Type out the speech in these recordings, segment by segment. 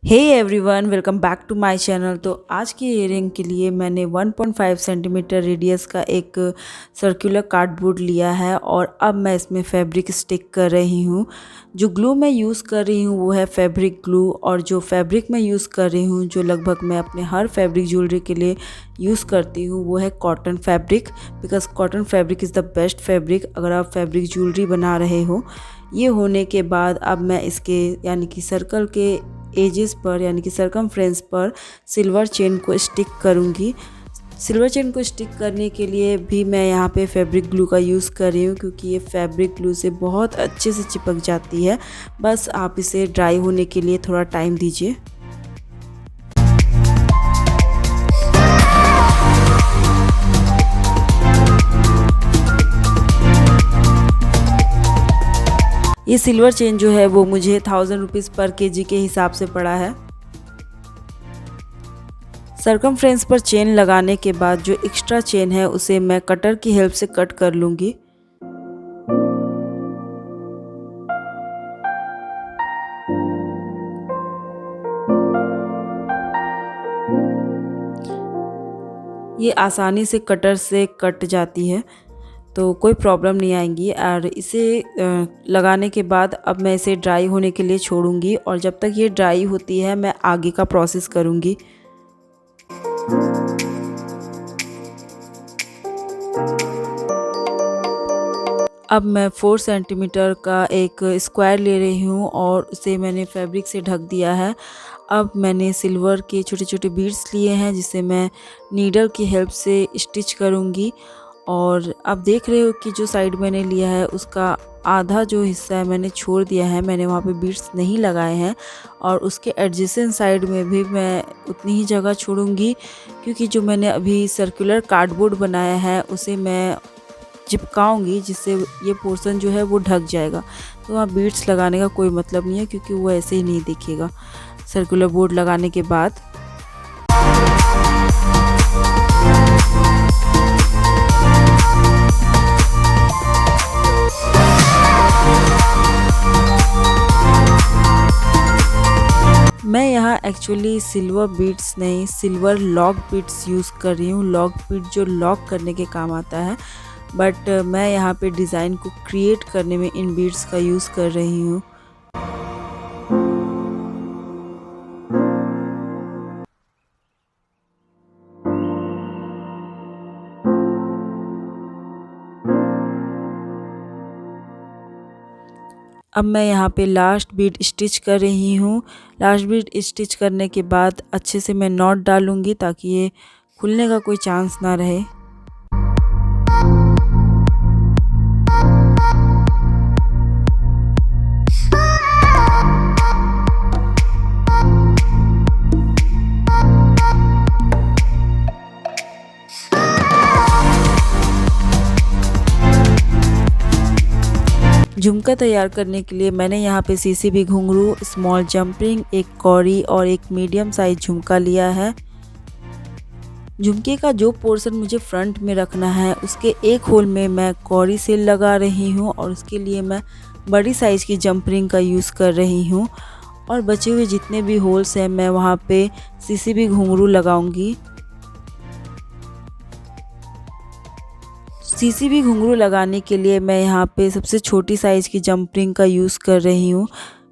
Hey everyone, welcome back to my channel. तो आज की इयरिंग के लिए मैंने 1.5 सेंटीमीटर रेडियस का एक सर्कुलर कार्डबोर्ड लिया है और अब मैं इसमें फैब्रिक स्टिक कर रही हूँ। जो ग्लू मैं यूज़ कर रही हूँ वो है फैब्रिक ग्लू, और जो फैब्रिक मैं यूज़ कर रही हूँ जो लगभग मैं अपने हर फैब्रिक ज्वेलरी के लिए यूज़ करती हूँ वो है cotton fabric. Because cotton fabric is the best fabric अगर आप फैब्रिक ज्वेलरी बना रहे हो। ये होने के बाद अब मैं इसके यानी कि सर्कल के एजेस पर यानी कि सरकमफ्रेंस पर सिल्वर चेन को स्टिक करूँगी। सिल्वर चेन को स्टिक करने के लिए भी मैं यहाँ पे फैब्रिक ग्लू का यूज़ कर रही हूँ, क्योंकि ये फैब्रिक ग्लू से बहुत अच्छे से चिपक जाती है। बस आप इसे ड्राई होने के लिए थोड़ा टाइम दीजिए। ये सिल्वर चेन जो है वो मुझे 1000 रुपीज़ पर केजी के हिसाब से पड़ा है। सरकमफ्रेंस पर चेन लगाने के बाद जो एक्स्ट्रा चेन है उसे मैं कटर की हेल्प से कट कर लूँगी। ये आसानी से कटर से कट जाती है तो कोई प्रॉब्लम नहीं आएगी। और इसे लगाने के बाद अब मैं इसे ड्राई होने के लिए छोड़ूंगी, और जब तक ये ड्राई होती है मैं आगे का प्रोसेस करूंगी। अब मैं 4 सेंटीमीटर का एक स्क्वायर ले रही हूँ और उसे मैंने फैब्रिक से ढक दिया है। अब मैंने सिल्वर के छोटे छोटे बीड्स लिए हैं जिसे मैं नीडल की हेल्प से स्टिच करूँगी। और अब देख रहे हो कि जो साइड मैंने लिया है उसका आधा जो हिस्सा है मैंने छोड़ दिया है, मैंने वहाँ पे बीड्स नहीं लगाए हैं। और उसके एडजेसेंट साइड में भी मैं उतनी ही जगह छोड़ूंगी, क्योंकि जो मैंने अभी सर्कुलर कार्डबोर्ड बनाया है उसे मैं चिपकाऊंगी, जिससे ये पोर्शन जो है वो ढक जाएगा। तो वहाँ बीड्स लगाने का कोई मतलब नहीं है, क्योंकि वो ऐसे ही नहीं दिखेगा सर्कुलर बोर्ड लगाने के बाद। मैं यहाँ एक्चुअली सिल्वर बीड्स नहीं, सिल्वर लॉक बीड्स यूज़ कर रही हूँ। लॉक बीड जो लॉक करने के काम आता है, बट मैं यहाँ पे डिज़ाइन को क्रिएट करने में इन बीड्स का यूज़ कर रही हूँ। अब मैं यहाँ पे लास्ट बीड स्टिच कर रही हूँ। लास्ट बीड स्टिच करने के बाद अच्छे से मैं नॉट डालूँगी ताकि ये खुलने का कोई चांस ना रहे। झुमका तैयार करने के लिए मैंने यहाँ पे सीसीबी घुंघरू, स्मॉल जंप रिंग, एक कौड़ी और एक मीडियम साइज झुमका लिया है। झुमके का जो पोर्शन मुझे फ्रंट में रखना है उसके एक होल में मैं कौड़ी सेल लगा रही हूँ, और उसके लिए मैं बड़ी साइज़ की जंप रिंग का यूज़ कर रही हूँ। और बचे हुए जितने भी होल्स हैं मैं वहाँ पे सीसीबी घुंघरू लगाऊंगी। सीसीबी घुंघरू लगाने के लिए मैं यहाँ पे सबसे छोटी साइज़ की जंप रिंग का यूज़ कर रही हूँ।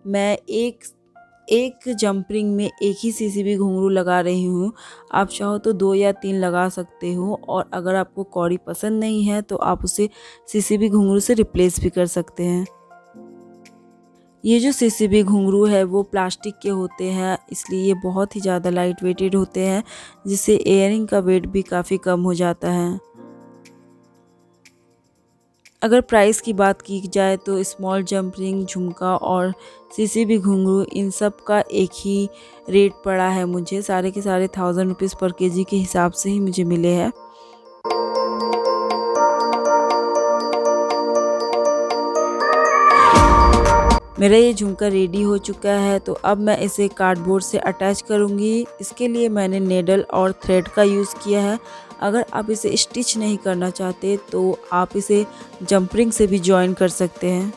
मैं एक जंप रिंग में एक ही सीसीबी घुंघरू लगा रही हूँ। आप चाहो तो 2 या 3 लगा सकते हो, और अगर आपको कौड़ी पसंद नहीं है तो आप उसे सीसीबी घुंघरू से रिप्लेस भी कर सकते हैं। ये जो सीसीबी घुंघरू है वो प्लास्टिक के होते हैं, इसलिए ये बहुत ही ज़्यादा लाइट वेटेड होते हैं, जिससे इयरिंग का वेट भी काफ़ी कम हो जाता है। अगर प्राइस की बात की जाए तो स्मॉल जंप रिंग, झुमका और सीसीबी घुंघरू इन सब का एक ही रेट पड़ा है मुझे। सारे के सारे 1000 रुपीज़ पर केजी के हिसाब से ही मुझे मिले हैं। मेरा ये झुमका रेडी हो चुका है, तो अब मैं इसे कार्डबोर्ड से अटैच करूँगी। इसके लिए मैंने नेडल और थ्रेड का यूज़ किया है। अगर आप इसे स्टिच नहीं करना चाहते तो आप इसे जंपरिंग से भी जॉइन कर सकते हैं।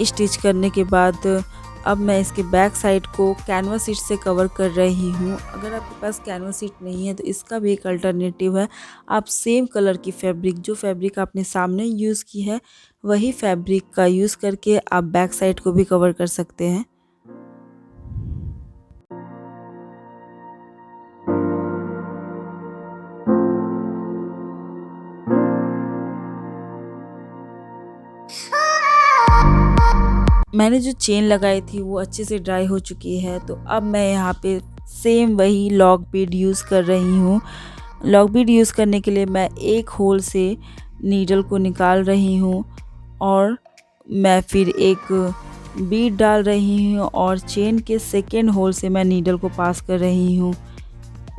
स्टिच करने के बाद अब मैं इसके बैक साइड को कैनवस शीट से कवर कर रही हूँ। अगर आपके पास कैनवस शीट नहीं है तो इसका भी एक अल्टरनेटिव है। आप सेम कलर की फैब्रिक, जो फैब्रिक आपने सामने यूज़ की है वही फैब्रिक का यूज़ करके आप बैक साइड को भी कवर कर सकते हैं। मैंने जो चेन लगाई थी वो अच्छे से ड्राई हो चुकी है, तो अब मैं यहाँ पे सेम वही लॉक बीड यूज़ कर रही हूँ। लॉक बीड यूज़ करने के लिए मैं एक होल से नीडल को निकाल रही हूँ और मैं फिर एक बीड डाल रही हूँ और चेन के सेकेंड होल से मैं नीडल को पास कर रही हूँ।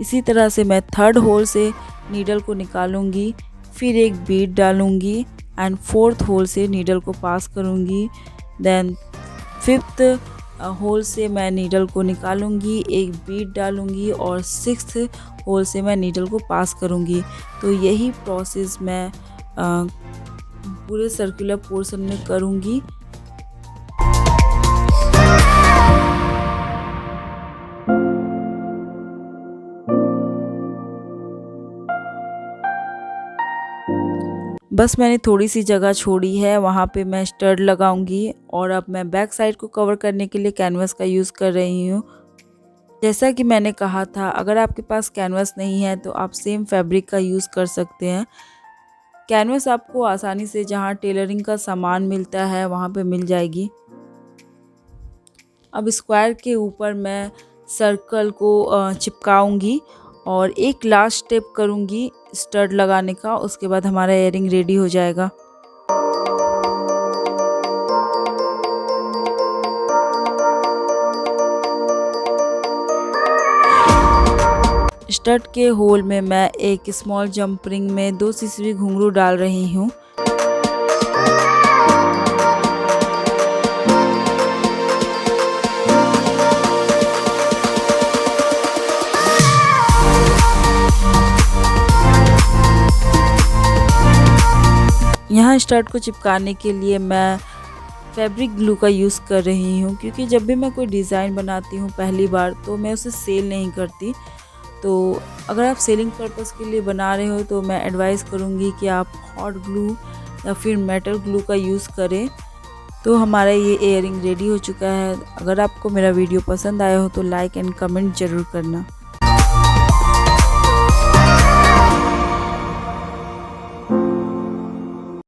इसी तरह से मैं थर्ड होल से नीडल को निकालूंगी, फिर एक बीड डालूंगी एंड फोर्थ होल से नीडल को पास करूंगी। देन फिफ्थ होल से मैं नीडल को निकालूंगी, एक बीड डालूंगी और सिक्स्थ होल से मैं नीडल को पास करूंगी। तो यही प्रोसेस मैं पूरे सर्कुलर पोर्शन में करूंगी। बस मैंने थोड़ी सी जगह छोड़ी है, वहाँ पे मैं स्टड लगाऊंगी और अब मैं बैक साइड को कवर करने के लिए कैनवस का यूज़ कर रही हूँ। जैसा कि मैंने कहा था, अगर आपके पास कैनवस नहीं है तो आप सेम फैब्रिक का यूज़ कर सकते हैं। कैनवस आपको आसानी से जहाँ टेलरिंग का सामान मिलता है वहाँ पे मिल जाएगी। अब स्क्वायर के ऊपर मैं सर्कल को चिपकाऊंगी और एक लास्ट स्टेप करूंगी स्टड लगाने का, उसके बाद हमारा इयररिंग रेडी हो जाएगा। स्टड के होल में मैं एक स्मॉल जंप रिंग में 2 सीसरी घुंघरू डाल रही हूँ। यहाँ स्टड को चिपकाने के लिए मैं फैब्रिक ग्लू का यूज़ कर रही हूँ, क्योंकि जब भी मैं कोई डिज़ाइन बनाती हूँ पहली बार तो मैं उसे सेल नहीं करती। तो अगर आप सेलिंग पर्पस के लिए बना रहे हो तो मैं एडवाइस करूँगी कि आप हॉट ग्लू या फिर मेटल ग्लू का यूज़ करें। तो हमारा ये इयररिंग रेडी हो चुका है। अगर आपको मेरा वीडियो पसंद आया हो तो लाइक एंड कमेंट ज़रूर करना।